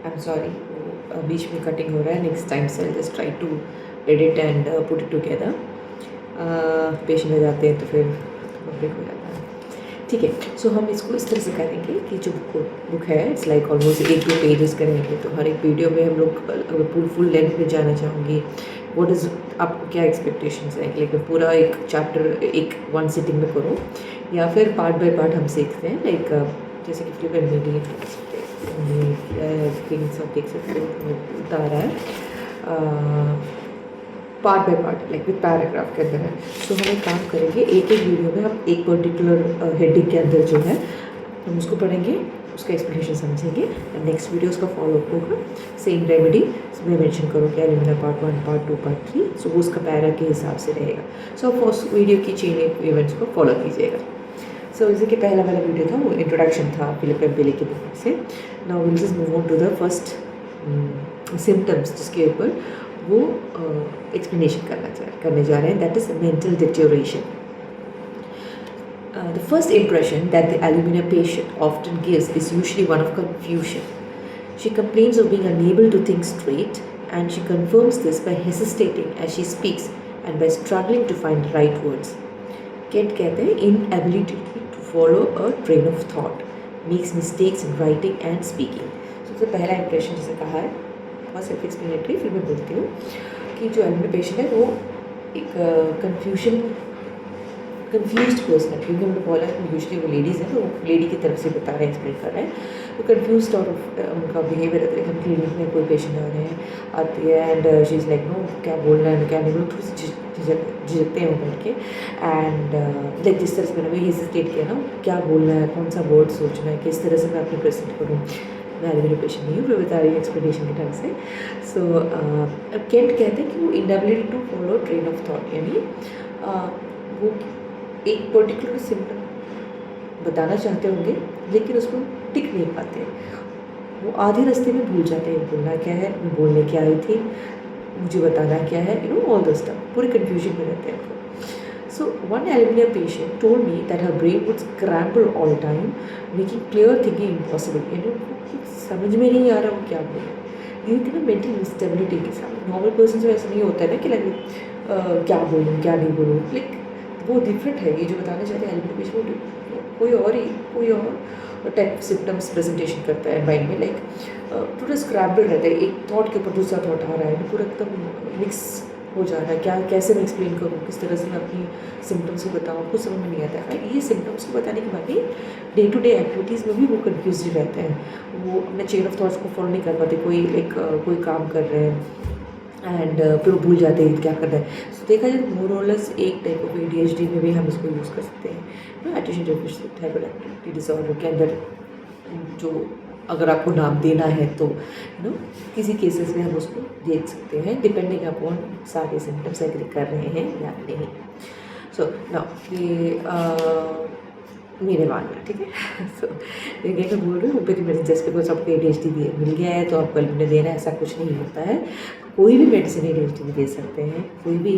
I am sorry, बीच में cutting हो रहा है. नेक्स्ट टाइम से just try to edit and put it together. Patient आ जाते हैं तो फिर ब्रेक हो जाता है. ठीक है. सो हम इसको इस तरह से करेंगे कि जो बुक है इट्स लाइक ऑलमोस्ट 1-2 पेजेस करेंगे. तो हर एक वीडियो में हम लोग अगर फुल लेंथ में जाना चाहूँगी, व्हाट इज़ आपको क्या एक्सपेक्टेशंस हैं कि लाइक पूरा एक चैप्टर एक वन सिटिंग में करूँ, या फिर पार्ट बाय पार्ट हम सीखते हैं. लाइक जैसे कि फ्लिप मेडिएट देख सकते हो बता रहा है part by part like with paragraph के अंदर है. सो हम एक काम करेंगे, एक एक वीडियो में हम एक पर्टिकुलर हेडिंग के अंदर जो है हम उसको पढ़ेंगे, उसका एक्सप्लेनेशन समझेंगे. एंड नेक्स्ट वीडियो उसका फॉलोअप होगा. सेम रेमेडी मैं मेंशन करूँगी एलिमिना पार्ट 1, पार्ट 2, पार्ट 3. सो वो उसका पैरा के हिसाब से रहेगा. सो आप उस वीडियो की चेन इवेंट्स को फॉलो कीजिएगा. सो जैसे कि पहला वाला वीडियो था वो इंट्रोडक्शन था फिलिप एम्पेली की बुक से. Now will just move on to the first symptoms जिसके ऊपर वो एक्सप्लेनेशन करने जा रहे हैं. That is mental deterioration. The first impression that the alumina patient often gives is usually one of confusion. She complains of being unable to think straight, and she confirms this by hesitating as she speaks and by struggling to find the right words. Kent कहते हैं inability to follow a train of thought, makes mistakes in writing and speaking. सबसे पहला impression जैसे कहा है बहुत self explanatory. फिर मैं बोलती हूँ कि जो एलुमिना पेशेंट है वो एक कन्फ्यूज्ड पर्सन है. क्योंकि हमने बोला है यूजली वो लेडीज़ हैं, तो लेडी की तरफ से बता रहे हैं, एक्सप्लेन कर रहे हैं. तो कन्फ्यूज आउट ऑफ उनका बिहेवियर रहता है. हम क्लिनिक में कोई पेशेंट आ रहे हैं, आती है and she is like no क्या बोलना है क्या नहीं बोलना, थोड़ी सी झिझकते हैं वो बैठ के. एंड लाइक जिस तरह से मैंने हेजिटेट किया ना, क्या बोलना है, कौन सा वर्ड सोचना है, किस तरह से मैं अपनी प्रेजेंट करूँ. मैं एलुमिना पेशेंट नहीं हूँ, मैं बता रही हूँ एक्सप्लेनेशन के ढंग से. सो केंट कहते हैं कि वो inability to follow train of thought, यानी वो एक पर्टिकुलर सिम्टम बताना चाहते होंगे लेकिन उसको टिक नहीं पाते. वो आधे रास्ते में भूल जाते हैं बोलना क्या है, मैं बोलने क्या आई थी, मुझे बताना क्या है, you know all the stuff. पूरे कन्फ्यूजन में रहते हैं. So one alumina patient told me that her brain would scramble all the time, making clear thinking impossible. यानी उनको समझ में नहीं आ रहा वो क्या बोले. ये थी ना मेंटल इंस्टेबिलिटी के साथ. नॉर्मल पर्सन से ऐसा नहीं होता है ना कि लाइक क्या बोलूँ क्या नहीं बोलूँ. लाइक वो डिफरेंट है. ये जो बताना चाहते हैं एलुमिना पेशेंट कोई और टाइप सिम्टम्स प्रेजेंटेशन करता है माइंड में. लाइक पूरा स्क्रैम्बल रहता है, एक थॉट के ऊपर दूसरा थॉट आ रहा है, पूरा एकदम मिक्स हो जा रहा है. क्या कैसे मैं एक्सप्लेन करूँ, किस तरह से मैं अपनी सिम्टम्स को बताऊँ, कुछ समझ में नहीं आता है. ये सिम्टम्स को बताने के बाद ही डे टू डे एक्टिविटीज़ में भी वो कन्फ्यूज रहते हैं. वो अपने चेन ऑफ थॉट्स को फॉलो नहीं कर पाते. कोई लाइक कोई काम कर रहे हैं एंड फिर वो भूल जाते हैं क्या करना है. सो देखा जाए मोरलेस एक टाइप ऑफ ADHD में भी हम इसको यूज़ कर सकते हैं. Attention deficit hyper activity disorder के अंदर जो अगर आपको नाम देना है तो यू नो किसी केसेस में हम उसको देख सकते हैं डिपेंडिंग अपॉन सारे सिम्टम्स एग्री कर रहे हैं या नहीं. सो नाउ ये मेरे मानना ठीक है. सो मैं बोल रही हूँ ऊपर मेडिसिन जस्ट बिकॉज आपको ADHD मिल गया है तो आपको एलुमिना देना है, ऐसा कुछ नहीं होता है. कोई भी मेडिसिन ADHD में दे सकते हैं, कोई भी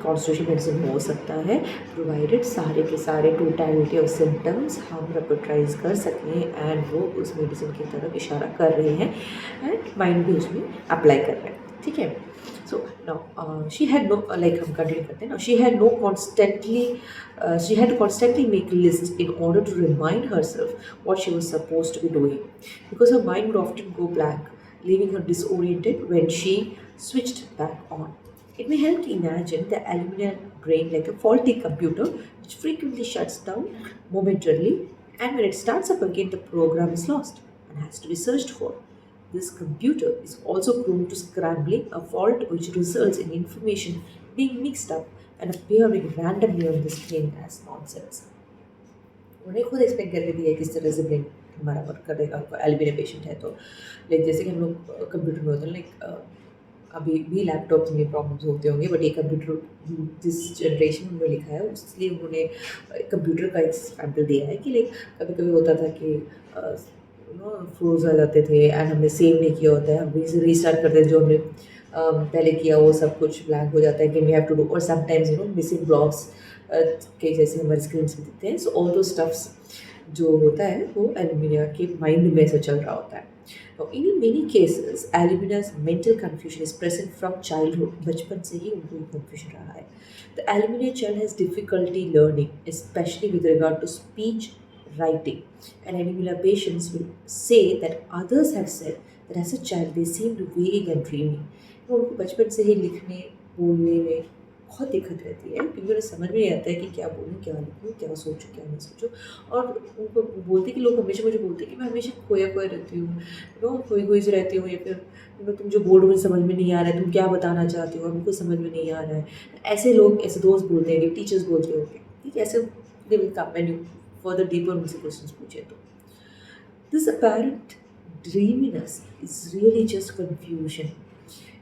कॉन्स्टिट्यूशन मेडिसिन हो सकता है, प्रोवाइडेड सारे के सारे टोटलिटी ऑफ सिम्टम्स हम रेपर्टाइज कर सकें एंड वो उस मेडिसिन की तरफ इशारा कर रहे हैं एंड माइंड भी उसमें अप्लाई कर रहे हैं. ठीक है. So now she had no like हम कंटिन्यू करते हैं. Now she had to constantly make lists in order to remind herself what she was supposed to be doing, because her mind would often go blank, leaving her disoriented when she switched back on. It may help to imagine the alumina brain like a faulty computer which frequently shuts down momentarily, and when it starts up again the program is lost and has to be searched for. This computer is also prone to scrambling, a fault which results in information being mixed up and appearing randomly on the screen as nonsense. उन्हें खुद explain करके दिया है किस तरह से brain हमारा work करेगा. एलुमिना पेशेंट है तो लाइक जैसे कि हम लोग कंप्यूटर में होते हैं लाइक अभी भी लैपटॉप में प्रॉब्लम्स होते होंगे, बट ये कंप्यूटर जिस जनरेशन में लिखा है इसलिए उन्होंने कंप्यूटर का एग्जाम्पल दिया है कि लाइक कभी कभी होता था कि फ्रोज आ जाते थे एंड हमने सेव नहीं किया होता है, हम रीस्टार्ट करते हैं, जो हमने पहले किया वो सब कुछ ब्लैंक हो जाता है कि वी हैव टू डू. और समटाइम्स मिसिंग ब्लॉक्स के जैसे हमारे स्क्रीन पे दिखते हैं. सो ऑल दो स्टफ्स जो होता है वो एल्यूमिनिया के माइंड में ऐसा चल रहा होता है। Now, in many cases, Aluminia's mental confusion is present from childhood. बचपन से ही उनको confusion रहा है. The Alumina child has difficulty learning, especially with regard to speech writing. And Alumina patients will say that others have said that as a child they seemed vague and dreamy. उनको बचपन से ही लिखने बोलने में बहुत दिक्कत रहती है क्योंकि उन्हें समझ में नहीं आता है कि क्या बोलूँ, क्या लिखूँ, क्या सोचूँ, क्या नहीं सोचूँ। और उनको बोलते कि लोग हमेशा मुझे बोलते हैं कि मैं हमेशा खोया खोया रहती हूँ, खोई खोई से रहती हूँ, या फिर तुम जो बोल रहे हो मुझे समझ में नहीं आ रहा है, तुम क्या बताना चाहती हो हमको समझ में नहीं आ रहा है। ऐसे लोग, ऐसे दोस्त बोलते हैं, टीचर्स बोलते होंगे, ठीक है, ऐसे they will come and you further deeper उनसे क्वेश्चन पूछे तो this apparent dreaminess is really just confusion.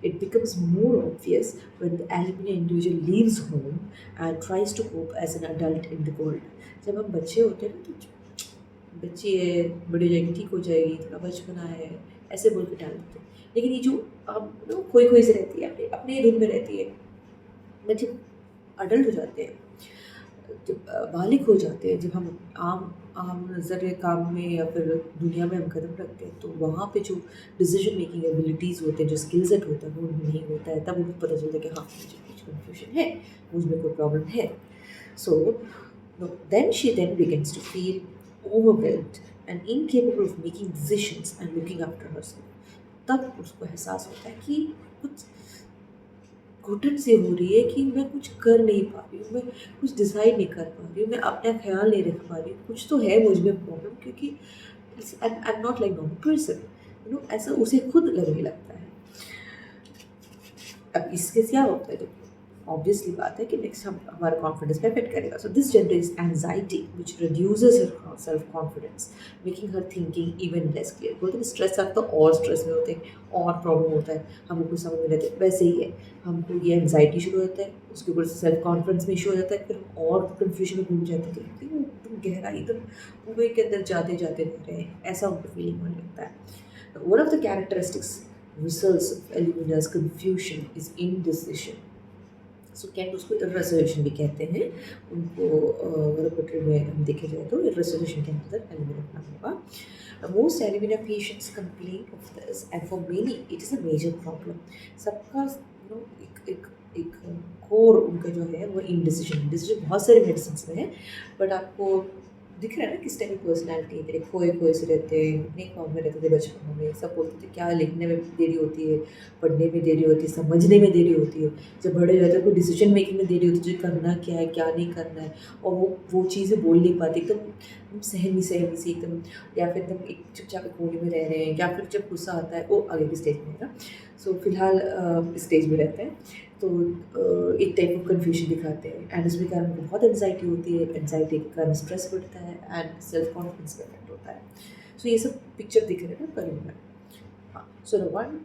It becomes more obvious when the alumni individual leaves home and tries to cope as an adult in the world. जब हम बच्चे होते हैं ना तो बच्ची है, बड़ी हो जाएगी, ठीक हो जाएगी, थोड़ा बचपना है, ऐसे बोल के टाल देते हैं। लेकिन ये जो हम खोई खोई से रहती है, अपने अपने धुन में रहती है, बच्चे अडल्ट हो जाते हैं, जब बालिग हो जाते हैं, जब हम आम आम नज़र काम में या फिर दुनिया में हम कदम रखते हैं तो वहाँ पे जो डिसीजन मेकिंग एबिलिटीज़ होते हैं, जो स्किल सेट होता है वो उनमें नहीं होता है। तब उनको पता चलता है कि हाँ मुझे कुछ कन्फ्यूजन है, मुझ में कोई प्रॉब्लम है। So then she then begins to feel overwhelmed and incapable of making decisions and looking after herself. तब उसको एहसास होता है कि कुछ घुटन से हो रही है कि मैं कुछ कर नहीं पा रही हूँ, मैं कुछ डिसाइड नहीं कर पा रही हूँ, मैं अपना ख्याल नहीं रख पा रही हूँ, कुछ तो है मुझ में प्रॉब्लम, क्योंकि I am not like normal person, ऐसा उसे खुद लगने लगता है। अब इसके क्या होता है, देखो ऑब्वियसली बात है कि नेक्स्ट हम हमारा कॉन्फिडेंस पे अफेक्ट करेगा। So this generates anxiety which reduces her self confidence, making her thinking even less clear. बोलते हैं स्ट्रेस आता है और स्ट्रेस में होते हैं और प्रॉब्लम होता है, हमको कुछ समझ में रहता है, वैसे ही है हमको ये एंजाइटी शुरू होता है, उसके ऊपर से सेल्फ कॉन्फिडेंस में इशू हो जाता है, फिर हम और कन्फ्यूजन में घूम जाते हैं कि तुम गहराई एकदम कुएं के अंदर जाते जाते रह रहे हैं, ऐसा उनको फीलिंग होने लगता है। One of the characteristics results of Aluminia's confusion is indecision. So कैट उसको इर्रेसोल्यूशन भी कहते हैं, उनको वर्बोट्री में हम देखे जाए तो इर्रेसोल्यूशन के अंदर एल्यूमिनियम नाम होगा। Most aluminium patients complain of this and for many it is a major problem. सबका एक एक एक कोर उनका जो है वो इंडिसीजन बहुत सारे मेडिसिन में है, बट आपको दिख रहा है ना किस टाइप की पर्सनैलिटी है। तेरे खोए खोए से रहते हैं, अपने काम में रहते थे, बचपन में सब बोलते थे क्या लिखने में देरी होती है, पढ़ने में देरी होती है, समझने में देरी होती है, जब बड़े हो जाते हैं कोई डिसीजन मेकिंग में देरी होती है, जो करना क्या है क्या नहीं करना है, और वो चीज़ें बोल नहीं पाती, एकदम सहमी सहमी सी एकदम, या फिर एकदम एक चुपचाप कोने में रह रहे हैं, या फिर जब गुस्सा आता है वो आगे की स्टेज में है ना। सो फिलहाल स्टेज में रहता है तो एक टाइप ऑफ कन्फ्यूजन दिखाते हैं, एंड इसके कारण बहुत एंजाइटी होती है, एंजाइटी के कारण स्ट्रेस बढ़ता है एंड सेल्फ कॉन्फिडेंस पे इफेक्ट होता है। सो ये सब पिक्चर दिख रहे हैं ना करीब में। हाँ, so one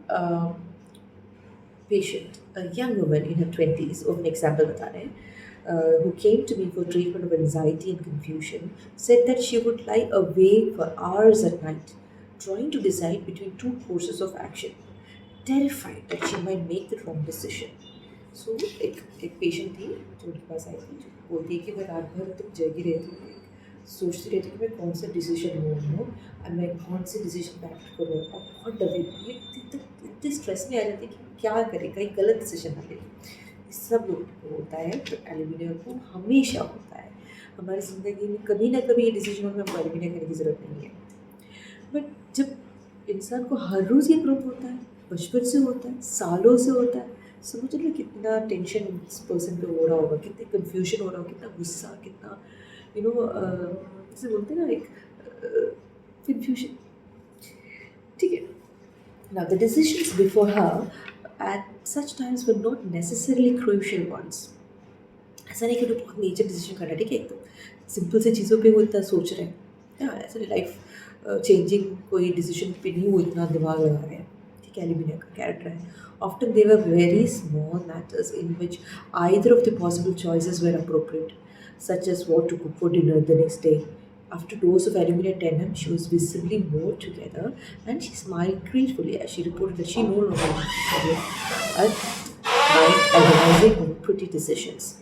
patient, a young woman in her 20s, of an example बता रहे हैं, who came to me for treatment of anxiety and confusion, said that she would lie awake for hours at night, trying to decide between two courses of action, terrified that she might make the wrong decision. सो एक patient थी जो उनके पास आई थी, जो बोलती है कि मैं रात भर तक जगी रहती हूँ, सोचती रहती हूँ कि मैं कौन सा डिसीजन लूँ और मैं कौन से डिसीजन पे एक्ट करूँ, और बहुत डर रही इतनी स्ट्रेस में आ जाती है कि क्या करें, कहीं गलत डिसीजन ना ले। सब लोग को होता है, तो एल्यूमिनियम को हमेशा होता है हमारी ज़िंदगी में, कभी ना कभी ये डिसीजन में हमको एल्यूमिनियम करने की ज़रूरत नहीं है। बट जब इंसान को हर रोज़ ये प्रॉब्लम होता है, बचपन से होता है, सालों से होता है, समझ लो कितना टेंशन इस पर्सन पे हो रहा होगा, कितनी कन्फ्यूजन हो रहा होगा, कितना गुस्सा, कितना जैसे बोलते हैं ना एक कन्फ्यूजन। ठीक है, now the decisions before her at such times were not necessarily crucial ones. ऐसा नहीं कि उन्हें बहुत मेजर डिसीजन करना, ठीक है, एकदम सिंपल से चीज़ों पे वो इतना सोच रहे हैं, ऐसे लाइफ चेंजिंग कोई डिसीजन पे नहीं वो इतना दिमाग लगा रहे हैं। ठीक है, एल्यूमिनियम का कैरेक्टर है। Often they were very small matters in which either of the possible choices were appropriate, such as what to cook for dinner the next day. After a dose of aluminum tandem, she was visibly more together, and she smiled gratefully as she reported that she no longer had at night agonizing over pretty decisions.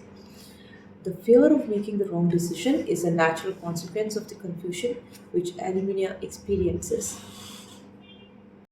The fear of making the wrong decision is a natural consequence of the confusion which Aluminia experiences.